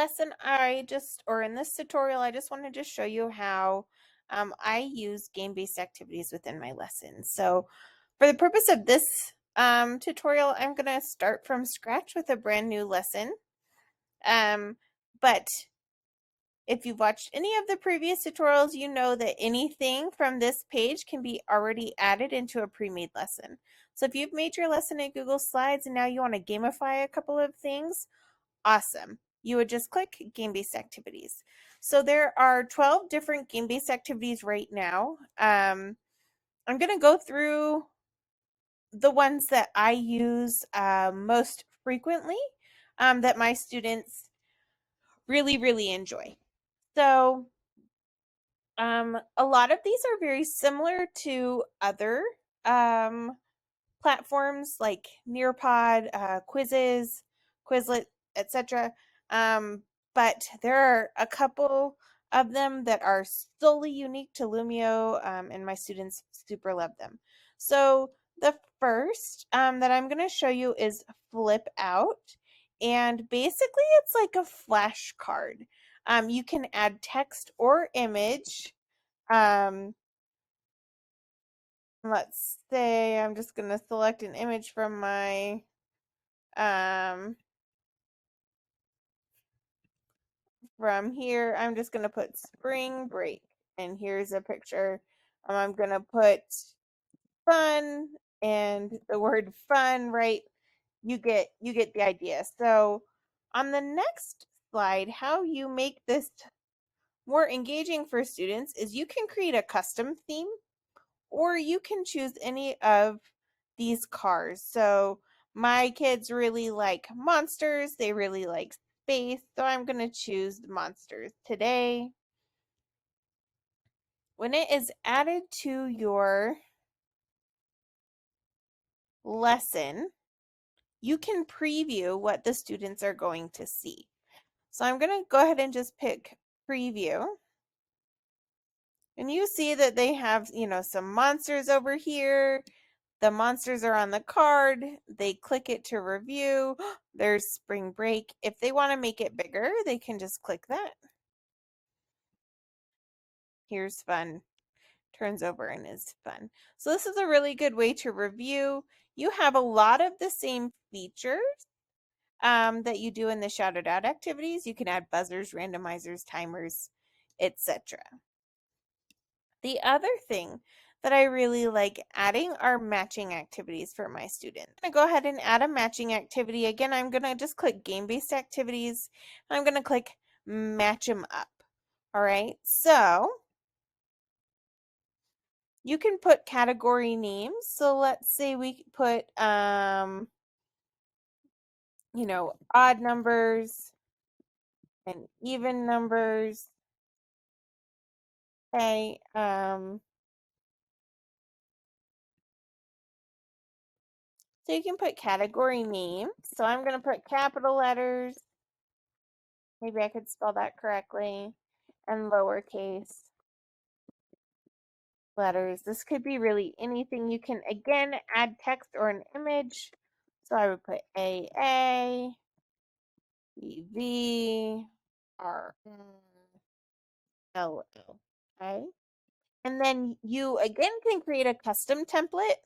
lesson, or in this tutorial, I just wanted to show you how I use game-based activities within my lessons. So for the purpose of this tutorial, I'm going to start from scratch with a brand new lesson. But if you've watched any of the previous tutorials, you know that anything from this page can be already added into a pre-made lesson. So if you've made your lesson in Google Slides and now you want to gamify a couple of things, awesome. You would just click game-based activities. So there are 12 different game-based activities right now. I'm going to go through the ones that I use most frequently, that my students really, really enjoy. So a lot of these are very similar to other platforms like Nearpod, Quizzes, Quizlet, etc. But there are a couple of them that are solely unique to Lumio, and my students super love them. So the first that I'm going to show you is Flip Out. And basically, it's like a flashcard. You can add text or image. Um, let's say I'm just going to select an image from my from here. I'm just going to put spring break, and here's a picture. I'm going to put fun and the word fun, right? You get the idea. So on the next slide, how you make this more engaging for students is you can create a custom theme, or you can choose any of these cars. So my kids really like monsters, they really like space, so I'm going to choose the monsters today. When it is added to your lesson, you can preview what the students are going to see. So I'm going to go ahead and just pick preview. And you see that they have, some monsters over here. The monsters are on the card. They click it to review. There's spring break. If they want to make it bigger, they can just click that. Here's fun. Turns over and is fun. So this is a really good way to review. You have a lot of the same features that you do in the shouted out activities. You can add buzzers, randomizers, timers, etc. The other thing that I really like adding are matching activities for my students. I'm going to go ahead and add a matching activity. Again, I'm going to just click game-based activities. I'm going to click match them up. All right, so you can put category names. So let's say we put, odd numbers and even numbers. Okay, so you can put category names. So I'm going to put capital letters. Maybe I could spell that correctly. And lowercase letters. This could be really anything. You can, again, add text or an image. So I would put AA, BV, RLL. Okay. And then you, again, can create a custom template.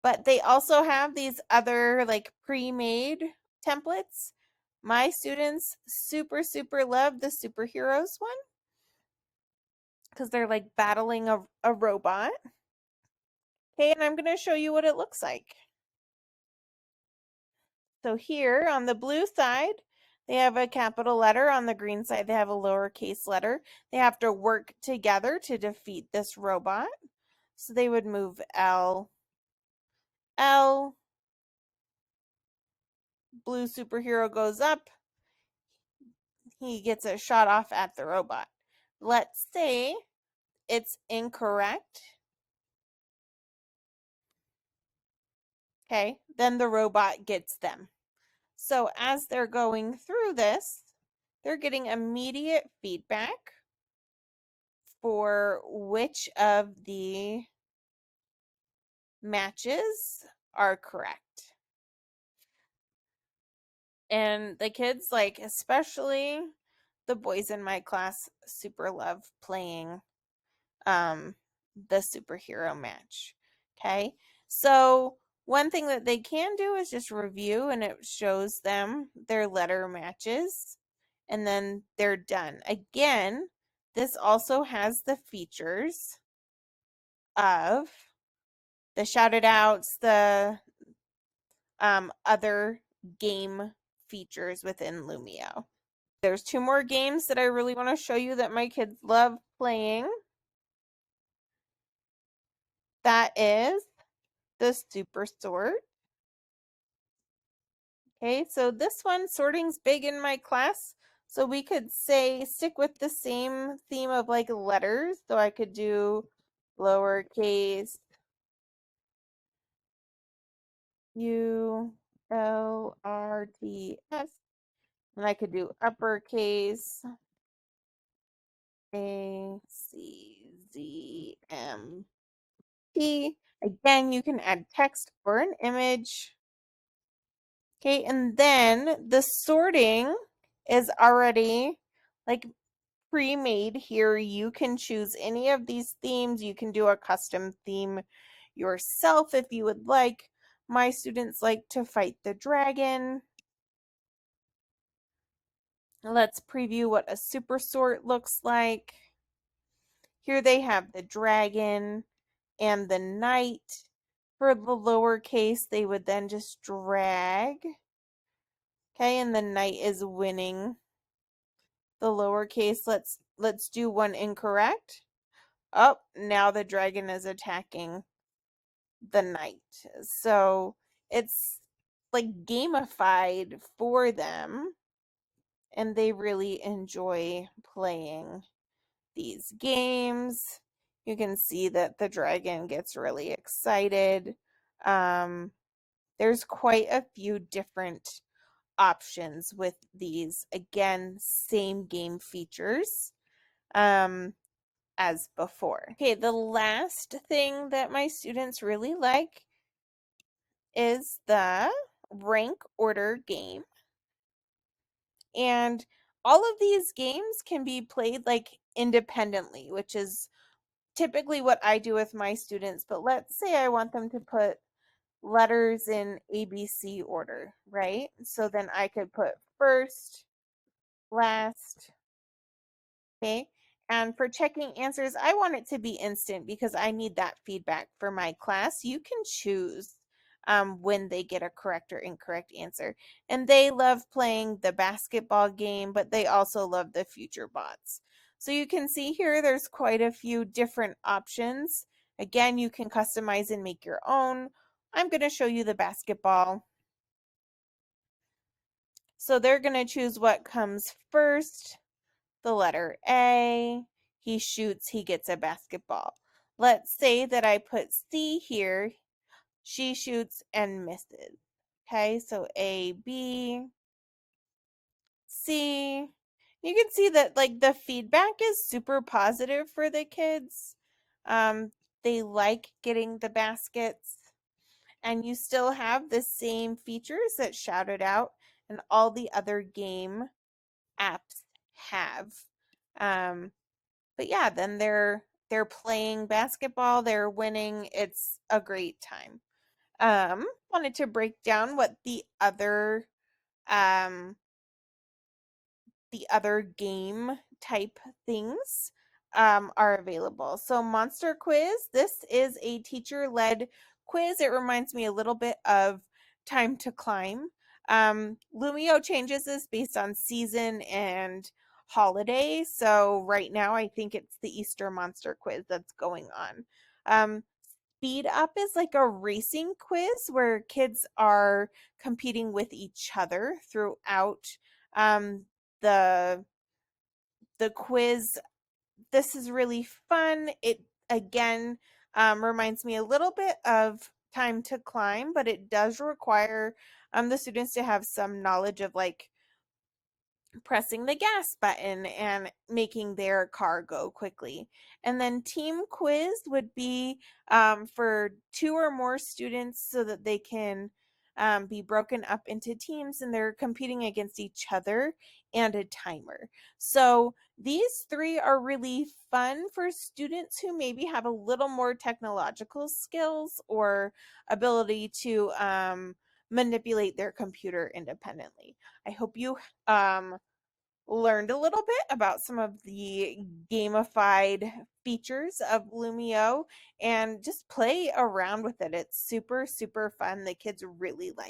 But they also have these other like pre-made templates. My students super, super love the superheroes one because they're like battling a robot. Okay, and I'm going to show you what it looks like. So here on the blue side, they have a capital letter. On the green side, they have a lowercase letter. They have to work together to defeat this robot. So they would move L, L, blue superhero goes up, he gets a shot off at the robot. Let's say it's incorrect. Okay, then the robot gets them. So as they're going through this, they're getting immediate feedback for which of the matches are correct. And the kids, like, especially the boys in my class, super love playing um, the superhero match. Okay, so one thing that they can do is just review, and it shows them their letter matches, and then they're done. Again, this also has the features of the shouted outs, the other game features within Lumio. There's two more games that I really want to show you that my kids love playing. That is the Super Sort. Okay, so this one, sorting's big in my class. So we could say stick with the same theme of like letters. So I could do lowercase ULRTS, and I could do uppercase ACZMT. Again, you can add text or an image. Okay, and then the sorting is already like pre-made here. You can choose any of these themes. You can do a custom theme yourself if you would like. My students like to fight the dragon. Let's preview what a super sort looks like. Here they have the dragon and the knight. For the lowercase, they would then just drag. Okay, and the knight is winning the lowercase. Let's do one incorrect. Oh, now the dragon is attacking the knight. So it's like gamified for them, and they really enjoy playing these games. You can see that the dragon gets really excited. There's quite a few different options with these. Again, same game features as before. Okay, the last thing that my students really like is the rank order game. And all of these games can be played like independently, which is typically what I do with my students. But let's say I want them to put letters in ABC order, right? So then I could put first, last, okay? And for checking answers, I want it to be instant because I need that feedback for my class. You can choose when they get a correct or incorrect answer. And they love playing the basketball game, but they also love the future bots. So you can see here, there's quite a few different options. Again, you can customize and make your own. I'm going to show you the basketball. So they're going to choose what comes first. The letter A. He shoots, he gets a basketball. Let's say that I put C here. She shoots and misses. Okay, so A, B, C. You can see that like the feedback is super positive for the kids. They like getting the baskets, and you still have the same features that shouted out and all the other game apps have. Um, but yeah, then they're playing basketball, they're winning. It's a great time. Wanted to break down what um the other game type things are available. So Monster Quiz, this is a teacher-led quiz. It reminds me a little bit of Time to Climb. Lumio changes this based on season and holiday. So right now I think it's the Easter Monster Quiz that's going on. Speed Up is like a racing quiz where kids are competing with each other throughout um, the quiz. This is really fun. It again reminds me a little bit of Time to Climb, but it does require the students to have some knowledge of like pressing the gas button and making their car go quickly. And then team quiz would be for two or more students so that they can be broken up into teams, and they're competing against each other and a timer. So these three are really fun for students who maybe have a little more technological skills or ability to manipulate their computer independently. I hope you learned a little bit about some of the gamified features of Lumio and just play around with it. It's super, super fun. The kids really like